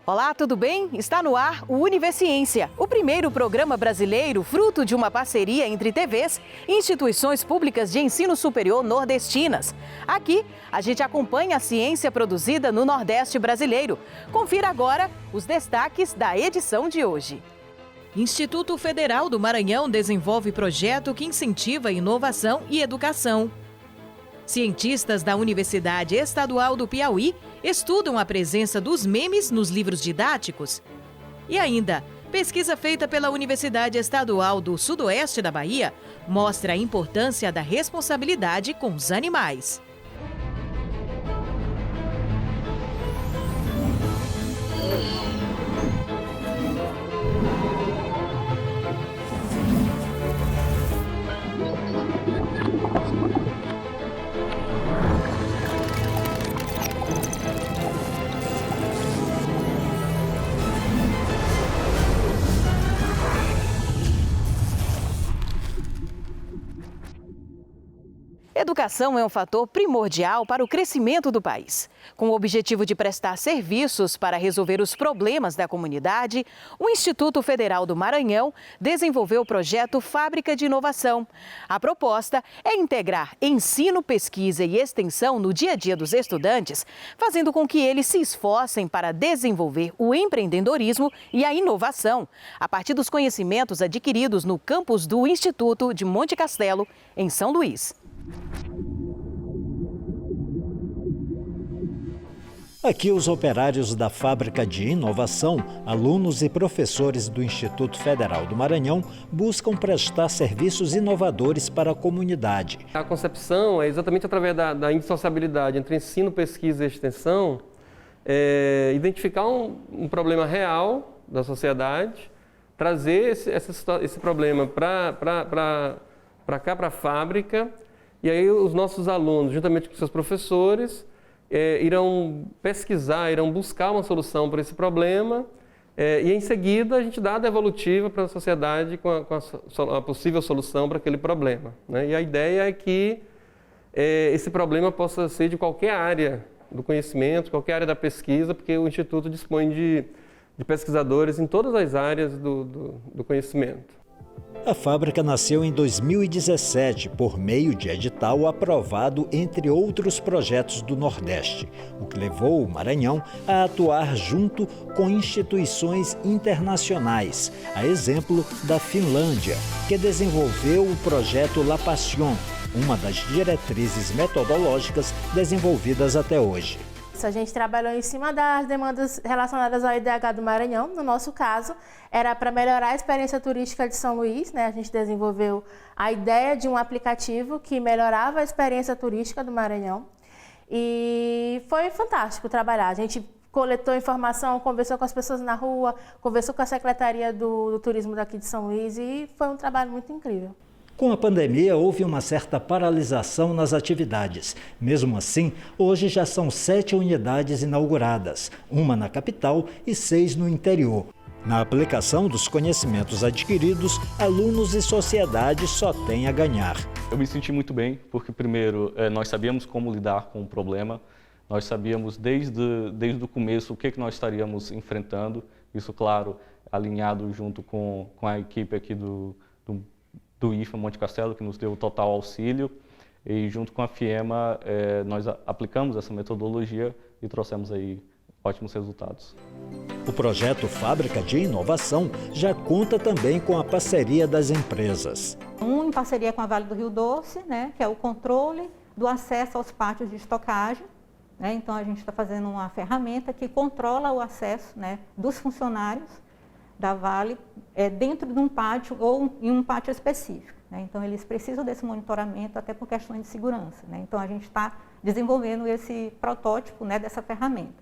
Olá, tudo bem? Está no ar o Univerciência, o primeiro programa brasileiro fruto de uma parceria entre TVs e instituições públicas de ensino superior nordestinas. Aqui, a gente acompanha a ciência produzida no Nordeste brasileiro. Confira agora os destaques da edição de hoje. Instituto Federal do Maranhão desenvolve projeto que incentiva inovação e educação. Cientistas da Universidade Estadual do Piauí estudam a presença dos memes nos livros didáticos. E ainda, pesquisa feita pela Universidade Estadual do Sudoeste da Bahia mostra a importância da responsabilidade com os animais. Educação é um fator primordial para o crescimento do país. Com o objetivo de prestar serviços para resolver os problemas da comunidade, o Instituto Federal do Maranhão desenvolveu o projeto Fábrica de Inovação. A proposta é integrar ensino, pesquisa e extensão no dia a dia dos estudantes, fazendo com que eles se esforcem para desenvolver o empreendedorismo e a inovação, a partir dos conhecimentos adquiridos no campus do Instituto de Monte Castelo, em São Luís. Aqui, os operários da Fábrica de Inovação, alunos e professores do Instituto Federal do Maranhão, buscam prestar serviços inovadores para a comunidade. A concepção é exatamente através da indissociabilidade entre ensino, pesquisa e extensão, identificar um problema real da sociedade, trazer esse problema para cá, para a fábrica, e aí os nossos alunos, juntamente com seus professores, irão pesquisar, irão buscar uma solução para esse problema, e em seguida a gente dá a devolutiva para a sociedade com a possível solução para aquele problema, né? E a ideia é que esse problema possa ser de qualquer área do conhecimento, qualquer área da pesquisa, porque o Instituto dispõe de pesquisadores em todas as áreas do conhecimento. A fábrica nasceu em 2017 por meio de edital aprovado entre outros projetos do Nordeste, o que levou o Maranhão a atuar junto com instituições internacionais, a exemplo da Finlândia, que desenvolveu o projeto La Passion, uma das diretrizes metodológicas desenvolvidas até hoje. A gente trabalhou em cima das demandas relacionadas ao IDH do Maranhão. No nosso caso, era para melhorar a experiência turística de São Luís, né? A gente desenvolveu a ideia de um aplicativo que melhorava a experiência turística do Maranhão. E foi fantástico trabalhar. A gente coletou informação, conversou com as pessoas na rua, conversou com a Secretaria do Turismo daqui de São Luís e foi um trabalho muito incrível. Com a pandemia, houve uma certa paralisação nas atividades. Mesmo assim, hoje já são 7 unidades inauguradas, uma na capital e 6 no interior. Na aplicação dos conhecimentos adquiridos, alunos e sociedade só têm a ganhar. Eu me senti muito bem, porque primeiro, nós sabíamos como lidar com o problema, nós sabíamos desde o começo o que nós estaríamos enfrentando, isso, claro, alinhado junto com a equipe aqui do IFA Monte Castelo, que nos deu total auxílio, e junto com a FIEMA nós aplicamos essa metodologia e trouxemos aí ótimos resultados. O projeto Fábrica de Inovação já conta também com a parceria das empresas. Em parceria com a Vale do Rio Doce, né, que é o controle do acesso aos pátios de estocagem, né? Então a gente está fazendo uma ferramenta que controla o acesso, né, dos funcionários da Vale dentro de um pátio ou em um pátio específico, né? Então eles precisam desse monitoramento até por questões de segurança, né? Então a gente está desenvolvendo esse protótipo, né, dessa ferramenta.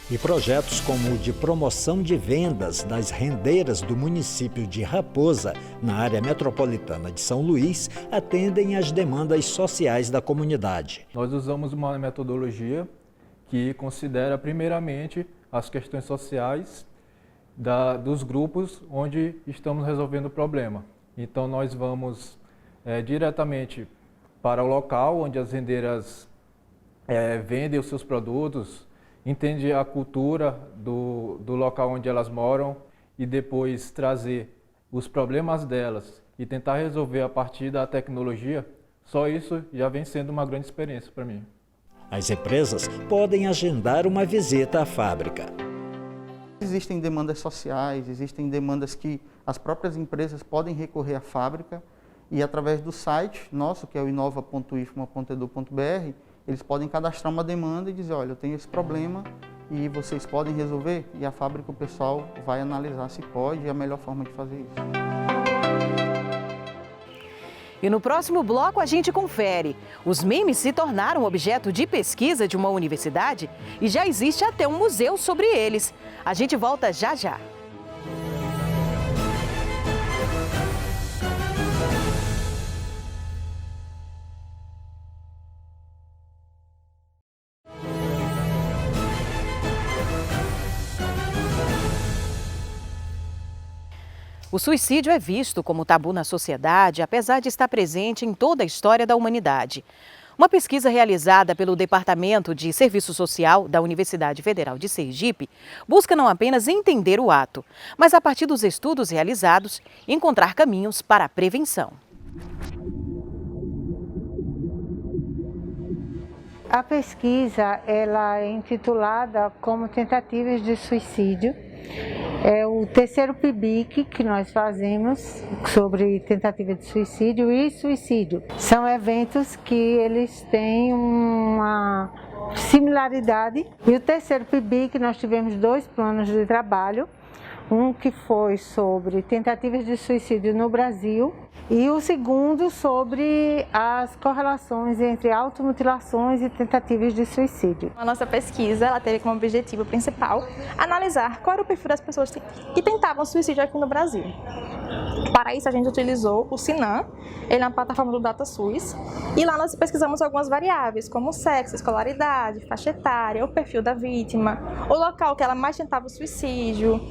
E projetos como o de promoção de vendas das rendeiras do município de Raposa, na área metropolitana de São Luís, atendem às demandas sociais da comunidade. Nós usamos uma metodologia que considera primeiramente as questões sociais dos grupos onde estamos resolvendo o problema. Então nós vamos diretamente para o local onde as rendeiras vendem os seus produtos entender a cultura do local onde elas moram e depois trazer os problemas delas e tentar resolver a partir da tecnologia, só isso já vem sendo uma grande experiência para mim. As empresas podem agendar uma visita à fábrica. Existem demandas sociais, existem demandas que as próprias empresas podem recorrer à fábrica e através do site nosso, que é o inova.ifma.edu.br, eles podem cadastrar uma demanda e dizer, olha, eu tenho esse problema e vocês podem resolver? E a fábrica, o pessoal vai analisar se pode e a melhor forma de fazer isso. E no próximo bloco a gente confere. Os memes se tornaram objeto de pesquisa de uma universidade e já existe até um museu sobre eles. A gente volta já já. O suicídio é visto como tabu na sociedade, apesar de estar presente em toda a história da humanidade. Uma pesquisa realizada pelo Departamento de Serviço Social da Universidade Federal de Sergipe busca não apenas entender o ato, mas a partir dos estudos realizados, encontrar caminhos para a prevenção. A pesquisa ela é intitulada como Tentativas de Suicídio. É o terceiro PIBIC que nós fazemos sobre tentativa de suicídio e suicídio. São eventos que eles têm uma similaridade. E o terceiro PIBIC nós tivemos 2 planos de trabalho. Um que foi sobre tentativas de suicídio no Brasil e o segundo sobre as correlações entre automutilações e tentativas de suicídio. A nossa pesquisa ela teve como objetivo principal analisar qual era o perfil das pessoas que tentavam suicídio aqui no Brasil. Para isso a gente utilizou o Sinan, ele é uma plataforma do DataSUS, e lá nós pesquisamos algumas variáveis como sexo, escolaridade, faixa etária, o perfil da vítima, o local que ela mais tentava o suicídio,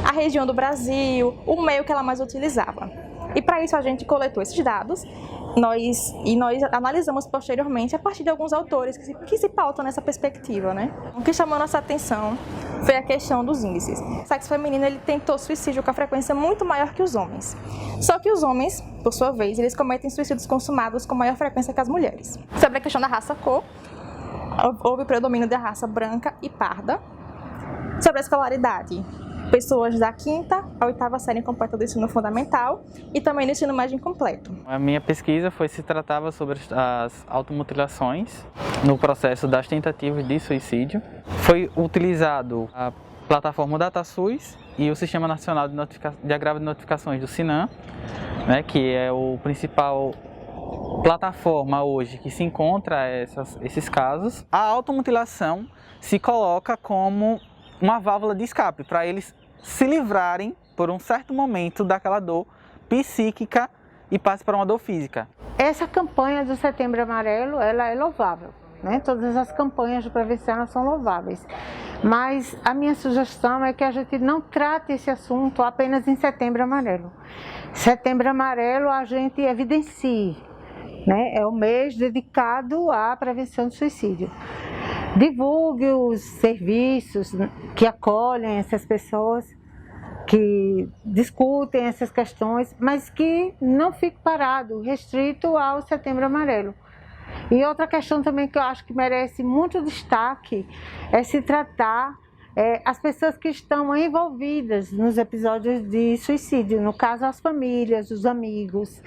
a região do Brasil, o meio que ela mais utilizava. E para isso a gente coletou esses dados nós analisamos posteriormente a partir de alguns autores que se pautam nessa perspectiva, né? O que chamou nossa atenção foi a questão dos índices. O sexo feminino ele tentou suicídio com a frequência muito maior que os homens. Só que os homens, por sua vez, eles cometem suicídios consumados com maior frequência que as mulheres. Sobre a questão da raça-cor, houve predomínio da raça branca e parda. Sobre a escolaridade, pessoas da 5ª à 8ª série completa do ensino fundamental e também do ensino médio incompleto. A minha pesquisa se tratava sobre as automutilações no processo das tentativas de suicídio. Foi utilizado a plataforma DataSUS e o Sistema Nacional de Agravo de Notificações do Sinan, né, que é o principal plataforma hoje que se encontra esses casos. A automutilação se coloca como uma válvula de escape para eles se livrarem por um certo momento daquela dor psíquica e passe para uma dor física. Essa campanha do Setembro Amarelo, ela é louvável, né? Todas as campanhas de prevenção são louváveis. Mas a minha sugestão é que a gente não trate esse assunto apenas em Setembro Amarelo. Setembro Amarelo a gente evidencie, né? É o mês dedicado à prevenção do suicídio. Divulgue os serviços que acolhem essas pessoas, que discutem essas questões, mas que não fique parado, restrito ao Setembro Amarelo. E outra questão também que eu acho que merece muito destaque é se tratar as pessoas que estão envolvidas nos episódios de suicídio, no caso as famílias, os amigos,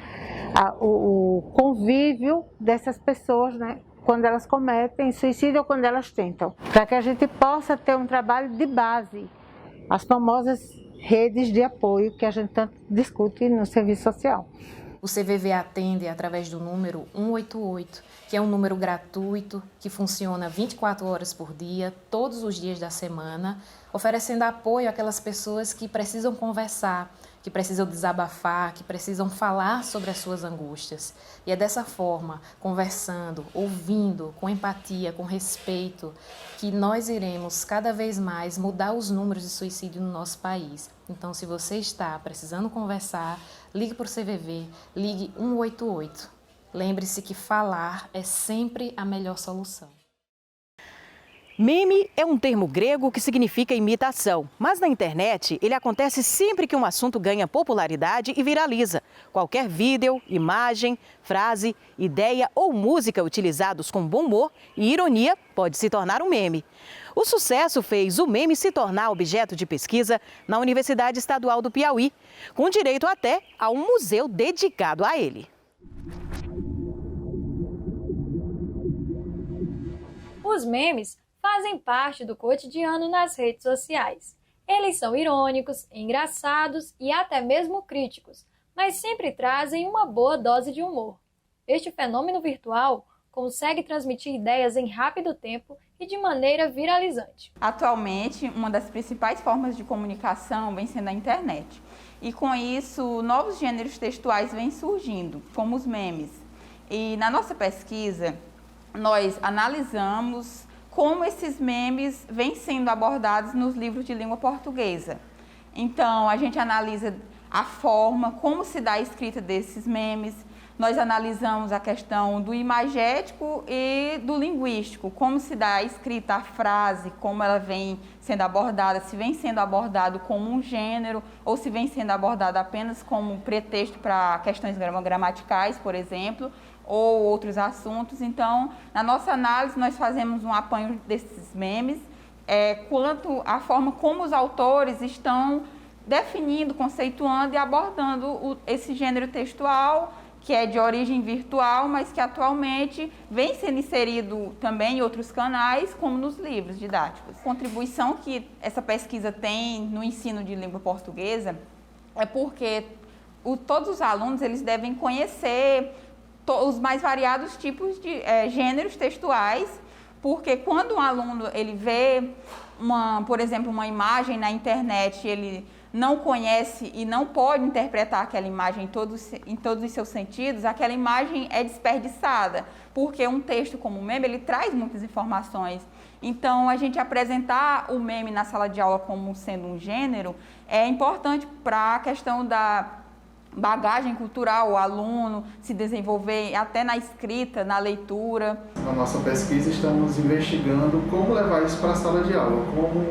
o convívio dessas pessoas, né? Quando elas cometem suicídio ou quando elas tentam, para que a gente possa ter um trabalho de base, as famosas redes de apoio que a gente tanto discute no serviço social. O CVV atende através do número 188, que é um número gratuito, que funciona 24 horas por dia, todos os dias da semana, oferecendo apoio àquelas pessoas que precisam conversar, que precisam desabafar, que precisam falar sobre as suas angústias. E é dessa forma, conversando, ouvindo, com empatia, com respeito, que nós iremos cada vez mais mudar os números de suicídio no nosso país. Então, se você está precisando conversar, ligue para o CVV, ligue 188. Lembre-se que falar é sempre a melhor solução. Meme é um termo grego que significa imitação, mas na internet ele acontece sempre que um assunto ganha popularidade e viraliza. Qualquer vídeo, imagem, frase, ideia ou música utilizados com bom humor e ironia pode se tornar um meme. O sucesso fez o meme se tornar objeto de pesquisa na Universidade Estadual do Piauí, com direito até a um museu dedicado a ele. Os memes fazem parte do cotidiano nas redes sociais. Eles são irônicos, engraçados e até mesmo críticos, mas sempre trazem uma boa dose de humor. Este fenômeno virtual consegue transmitir ideias em rápido tempo e de maneira viralizante. Atualmente, uma das principais formas de comunicação vem sendo a internet. E com isso, novos gêneros textuais vêm surgindo, como os memes. E na nossa pesquisa, nós analisamos como esses memes vêm sendo abordados nos livros de língua portuguesa. Então, a gente analisa a forma, como se dá a escrita desses memes. Nós analisamos a questão do imagético e do linguístico, como se dá a escrita, a frase, como ela vem sendo abordada, se vem sendo abordado como um gênero ou se vem sendo abordado apenas como pretexto para questões gramaticais, por exemplo, ou outros assuntos. Então, na nossa análise, nós fazemos um apanho desses memes, quanto à forma como os autores estão definindo, conceituando e abordando esse gênero textual, que é de origem virtual, mas que atualmente vem sendo inserido também em outros canais, como nos livros didáticos. A contribuição que essa pesquisa tem no ensino de língua portuguesa é porque todos os alunos eles devem conhecer os mais variados tipos de gêneros textuais, porque quando um aluno ele vê, por exemplo, uma imagem na internet, ele não conhece e não pode interpretar aquela imagem em todos os seus sentidos, aquela imagem é desperdiçada, porque um texto como o meme, ele traz muitas informações. Então, a gente apresentar o meme na sala de aula como sendo um gênero é importante para a questão da bagagem cultural, o aluno se desenvolver até na escrita, na leitura. Na nossa pesquisa estamos investigando como levar isso para a sala de aula, como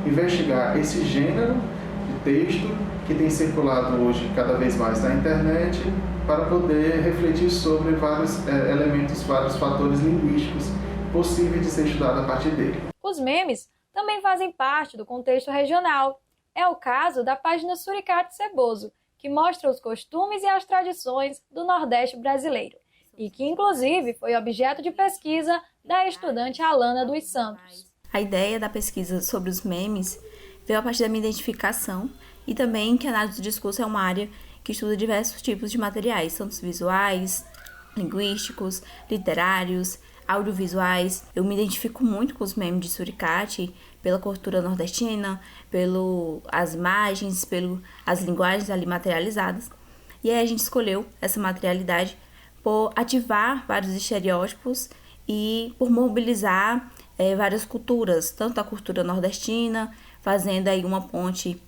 investigar esse gênero de texto que tem circulado hoje cada vez mais na internet para poder refletir sobre vários elementos, vários fatores linguísticos possíveis de ser estudado a partir dele. Os memes também fazem parte do contexto regional. É o caso da página Suricate Ceboso, que mostra os costumes e as tradições do Nordeste brasileiro, e que, inclusive, foi objeto de pesquisa da estudante Alana dos Santos. A ideia da pesquisa sobre os memes veio a partir da minha identificação e também que a análise do discurso é uma área que estuda diversos tipos de materiais, tanto visuais, linguísticos, literários, audiovisuais. Eu me identifico muito com os memes de Suricate, pela cultura nordestina, pelas imagens, pelas linguagens ali materializadas. E aí a gente escolheu essa materialidade por ativar vários estereótipos e por mobilizar várias culturas, tanto a cultura nordestina, fazendo aí uma ponte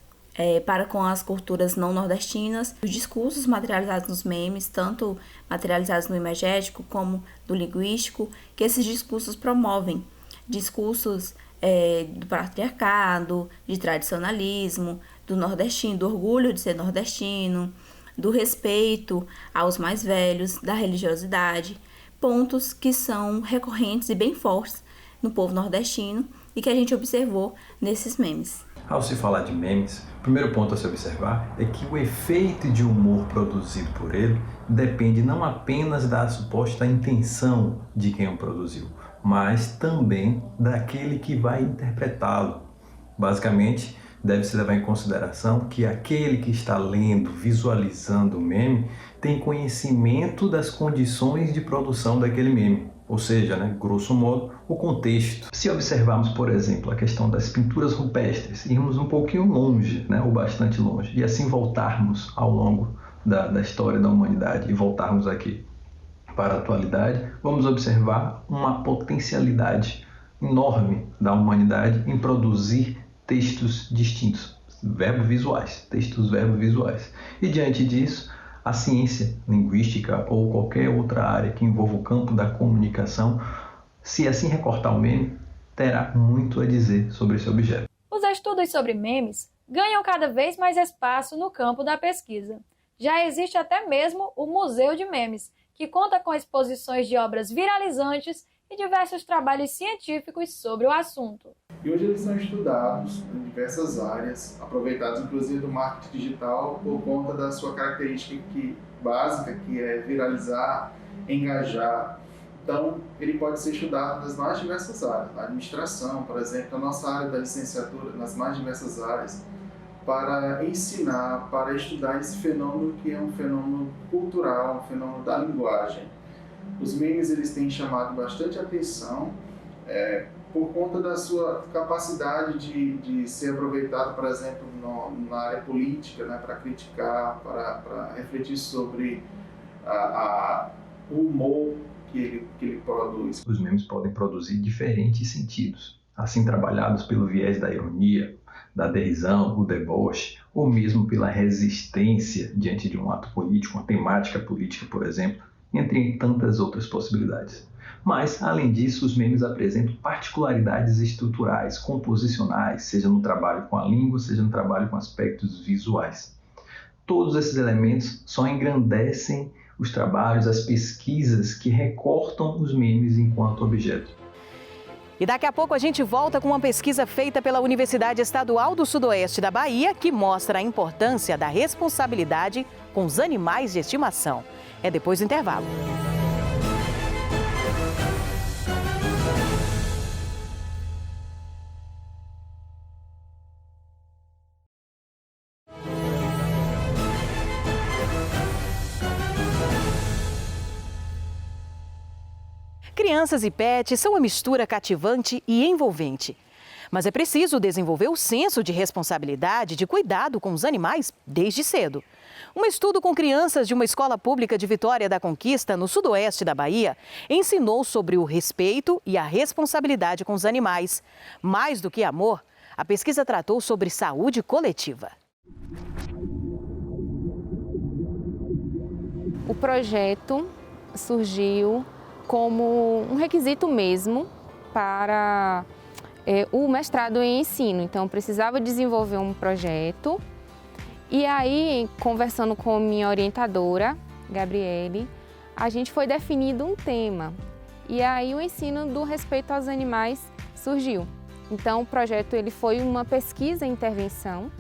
para com as culturas não nordestinas, os discursos materializados nos memes, tanto materializados no imagético como no linguístico, que esses discursos promovem. Discursos do patriarcado, de tradicionalismo, do nordestino, do orgulho de ser nordestino, do respeito aos mais velhos, da religiosidade, pontos que são recorrentes e bem fortes no povo nordestino e que a gente observou nesses memes. Ao se falar de memes, o primeiro ponto a se observar é que o efeito de humor produzido por ele depende não apenas da suposta intenção de quem o produziu, mas também daquele que vai interpretá-lo. Basicamente, deve-se levar em consideração que aquele que está lendo, visualizando o meme, tem conhecimento das condições de produção daquele meme, ou seja, grosso modo, o contexto. Se observarmos, por exemplo, a questão das pinturas rupestres, irmos um pouquinho longe, ou bastante longe, e assim voltarmos ao longo da história da humanidade e voltarmos aqui para a atualidade, vamos observar uma potencialidade enorme da humanidade em produzir textos distintos, textos verbo-visuais. E diante disso, a ciência linguística ou qualquer outra área que envolva o campo da comunicação, se assim recortar o meme, terá muito a dizer sobre esse objeto. Os estudos sobre memes ganham cada vez mais espaço no campo da pesquisa. Já existe até mesmo o Museu de Memes, que conta com exposições de obras viralizantes e diversos trabalhos científicos sobre o assunto. E hoje eles são estudados em diversas áreas, aproveitados inclusive do marketing digital por conta da sua característica básica, que é viralizar, engajar. Então, ele pode ser estudado nas mais diversas áreas, na administração, por exemplo, na nossa área da licenciatura, nas mais diversas áreas, para ensinar, para estudar esse fenômeno que é um fenômeno cultural, um fenômeno da linguagem. Os memes eles têm chamado bastante atenção por conta da sua capacidade de ser aproveitado, por exemplo, na área política, né, para criticar, para refletir sobre o humor que ele produz. Os memes podem produzir diferentes sentidos, assim trabalhados pelo viés da ironia, da derisão, o deboche, ou mesmo pela resistência diante de um ato político, uma temática política, por exemplo, entre tantas outras possibilidades. Mas, além disso, os memes apresentam particularidades estruturais, composicionais, seja no trabalho com a língua, seja no trabalho com aspectos visuais. Todos esses elementos só engrandecem os trabalhos, as pesquisas que recortam os memes enquanto objeto. E daqui a pouco a gente volta com uma pesquisa feita pela Universidade Estadual do Sudoeste da Bahia, que mostra a importância da responsabilidade com os animais de estimação. É depois do intervalo. Crianças e pets são uma mistura cativante e envolvente. Mas é preciso desenvolver o senso de responsabilidade, de cuidado com os animais desde cedo. Um estudo com crianças de uma escola pública de Vitória da Conquista, no sudoeste da Bahia, ensinou sobre o respeito e a responsabilidade com os animais. Mais do que amor, a pesquisa tratou sobre saúde coletiva. O projeto surgiu como um requisito mesmo para o mestrado em ensino. Então, precisava desenvolver um projeto. E aí, conversando com minha orientadora, Gabriele, a gente foi definindo um tema. E aí, o ensino do respeito aos animais surgiu. Então, o projeto ele foi uma pesquisa e intervenção.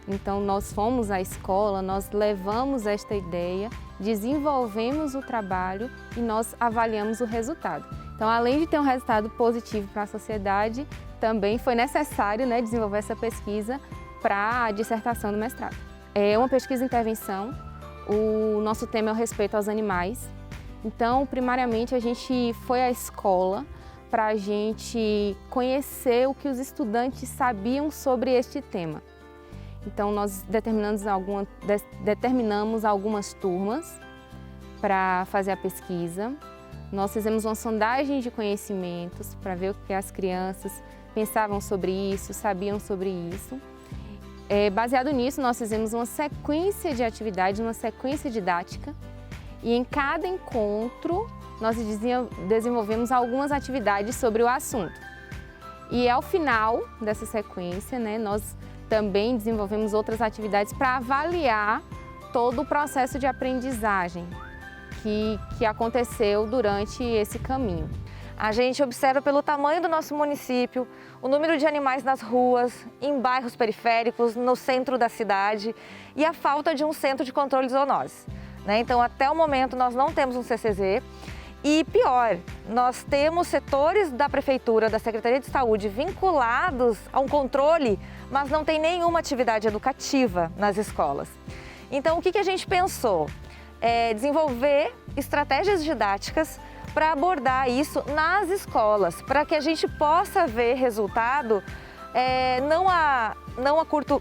Então, nós fomos à escola, nós levamos esta ideia, desenvolvemos o trabalho e nós avaliamos o resultado. Então, além de ter um resultado positivo para a sociedade, também foi necessário, desenvolver essa pesquisa para a dissertação do mestrado. É uma pesquisa e intervenção, o nosso tema é o respeito aos animais. Então, primariamente, a gente foi à escola para a gente conhecer o que os estudantes sabiam sobre este tema. Então, nós determinamos algumas turmas para fazer a pesquisa. Nós fizemos uma sondagem de conhecimentos para ver o que as crianças pensavam sobre isso, sabiam sobre isso. Baseado nisso, nós fizemos uma sequência de atividades, uma sequência didática. E em cada encontro, nós desenvolvemos algumas atividades sobre o assunto. E ao final dessa sequência, nós também desenvolvemos outras atividades para avaliar todo o processo de aprendizagem que aconteceu durante esse caminho. A gente observa pelo tamanho do nosso município, o número de animais nas ruas, em bairros periféricos, no centro da cidade e a falta de um centro de controle de zoonoses. Então, até o momento, nós não temos um CCZ. E pior, nós temos setores da Prefeitura, da Secretaria de Saúde vinculados a um controle, mas não tem nenhuma atividade educativa nas escolas. Então, o que a gente pensou? Desenvolver estratégias didáticas para abordar isso nas escolas, para que a gente possa ver resultado não a curto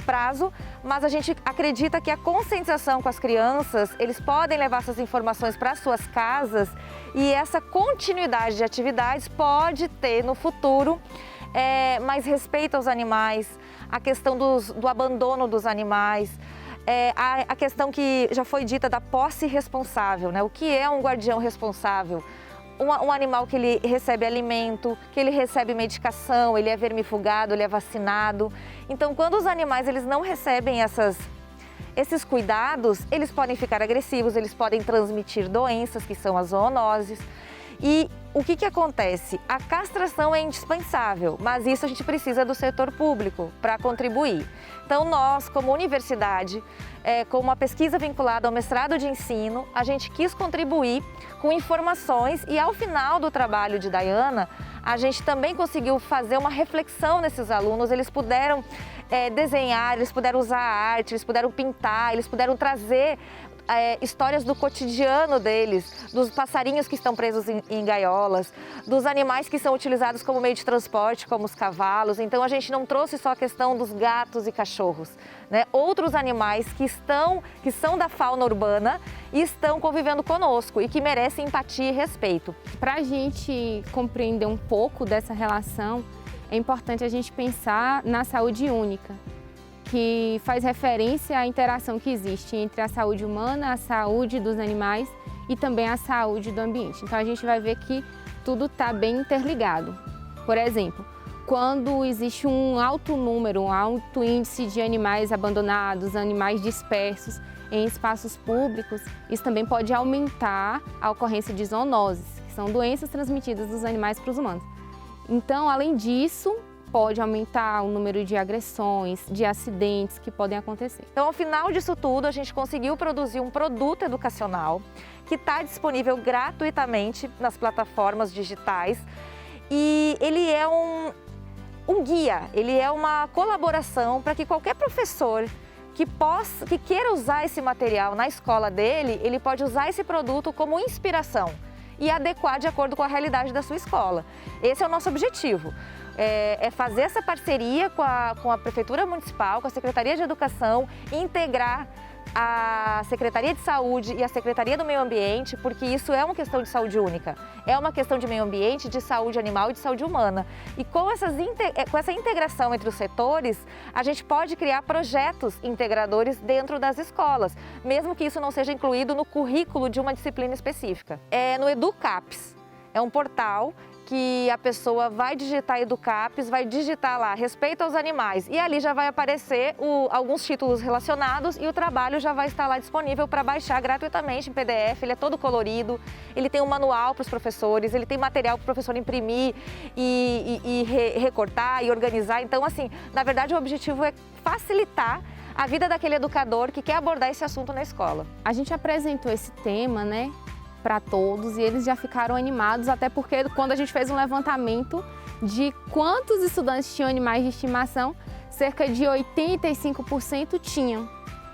prazo, mas a gente acredita que a conscientização com as crianças, eles podem levar essas informações para suas casas e essa continuidade de atividades pode ter no futuro mais respeito aos animais, a questão do abandono dos animais, a questão que já foi dita da posse responsável, O que é um guardião responsável? um animal que ele recebe alimento, que ele recebe medicação, ele é vermifugado, ele é vacinado. Então, quando os animais eles não recebem esses cuidados, eles podem ficar agressivos, eles podem transmitir doenças, que são as zoonoses. E o que acontece? A castração é indispensável, mas isso a gente precisa do setor público para contribuir. Então nós, como universidade, com uma pesquisa vinculada ao mestrado de ensino, a gente quis contribuir com informações e ao final do trabalho de Dayana, a gente também conseguiu fazer uma reflexão nesses alunos, eles puderam desenhar, eles puderam usar arte, eles puderam pintar, eles puderam trazer histórias do cotidiano deles, dos passarinhos que estão presos em gaiolas, dos animais que são utilizados como meio de transporte, como os cavalos. Então a gente não trouxe só a questão dos gatos e cachorros, né? Outros animais que são da fauna urbana e estão convivendo conosco e que merecem empatia e respeito. Para a gente compreender um pouco dessa relação, é importante a gente pensar na saúde única, que faz referência à interação que existe entre a saúde humana, a saúde dos animais e também a saúde do ambiente. Então a gente vai ver que tudo está bem interligado. Por exemplo, quando existe um alto número, um alto índice de animais abandonados, animais dispersos em espaços públicos, isso também pode aumentar a ocorrência de zoonoses, que são doenças transmitidas dos animais para os humanos. Então, além disso, pode aumentar o número de agressões, de acidentes que podem acontecer. Então, ao final disso tudo, a gente conseguiu produzir um produto educacional que está disponível gratuitamente nas plataformas digitais e ele é um guia, ele é uma colaboração para que qualquer professor que queira usar esse material na escola dele, ele pode usar esse produto como inspiração e adequar de acordo com a realidade da sua escola. Esse é o nosso objetivo. É fazer essa parceria com a Prefeitura Municipal, com a Secretaria de Educação, integrar a Secretaria de Saúde e a Secretaria do Meio Ambiente, porque isso é uma questão de saúde única. É uma questão de meio ambiente, de saúde animal e de saúde humana. E com essa integração entre os setores, a gente pode criar projetos integradores dentro das escolas, mesmo que isso não seja incluído no currículo de uma disciplina específica. No EduCaps, é um portal que a pessoa vai digitar EduCaps, vai digitar lá respeito aos animais e ali já vai aparecer alguns títulos relacionados e o trabalho já vai estar lá disponível para baixar gratuitamente em PDF. Ele é todo colorido, ele tem um manual para os professores, ele tem material para o professor imprimir e recortar e organizar. Então, assim, na verdade o objetivo é facilitar a vida daquele educador que quer abordar esse assunto na escola. A gente apresentou esse tema, né, para todos e eles já ficaram animados, até porque quando a gente fez um levantamento de quantos estudantes tinham animais de estimação, cerca de 85% tinham.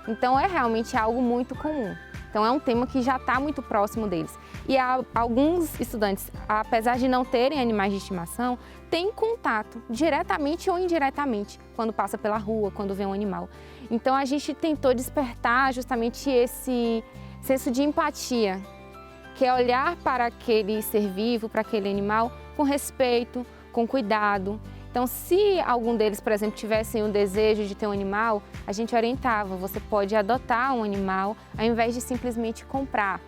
Então é realmente algo muito comum. Então é um tema que já está muito próximo deles. E alguns estudantes, apesar de não terem animais de estimação, têm contato diretamente ou indiretamente quando passa pela rua, quando vê um animal. Então a gente tentou despertar justamente esse senso de empatia, que é olhar para aquele ser vivo, para aquele animal, com respeito, com cuidado. Então, se algum deles, por exemplo, tivessem o desejo de ter um animal, a gente orientava, você pode adotar um animal, ao invés de simplesmente comprar.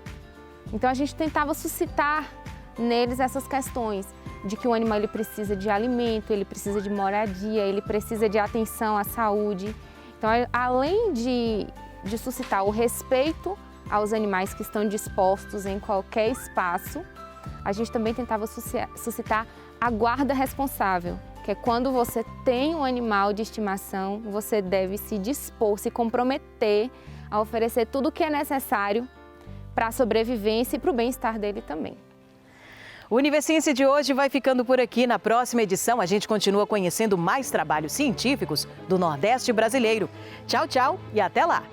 Então, a gente tentava suscitar neles essas questões, de que o animal ele precisa de alimento, ele precisa de moradia, ele precisa de atenção à saúde. Então, além de suscitar o respeito aos animais que estão dispostos em qualquer espaço, a gente também tentava suscitar a guarda responsável, que é quando você tem um animal de estimação, você deve se dispor, se comprometer a oferecer tudo o que é necessário para a sobrevivência e para o bem-estar dele também. O Universiência de hoje vai ficando por aqui. Na próxima edição, a gente continua conhecendo mais trabalhos científicos do Nordeste brasileiro. Tchau, tchau e até lá!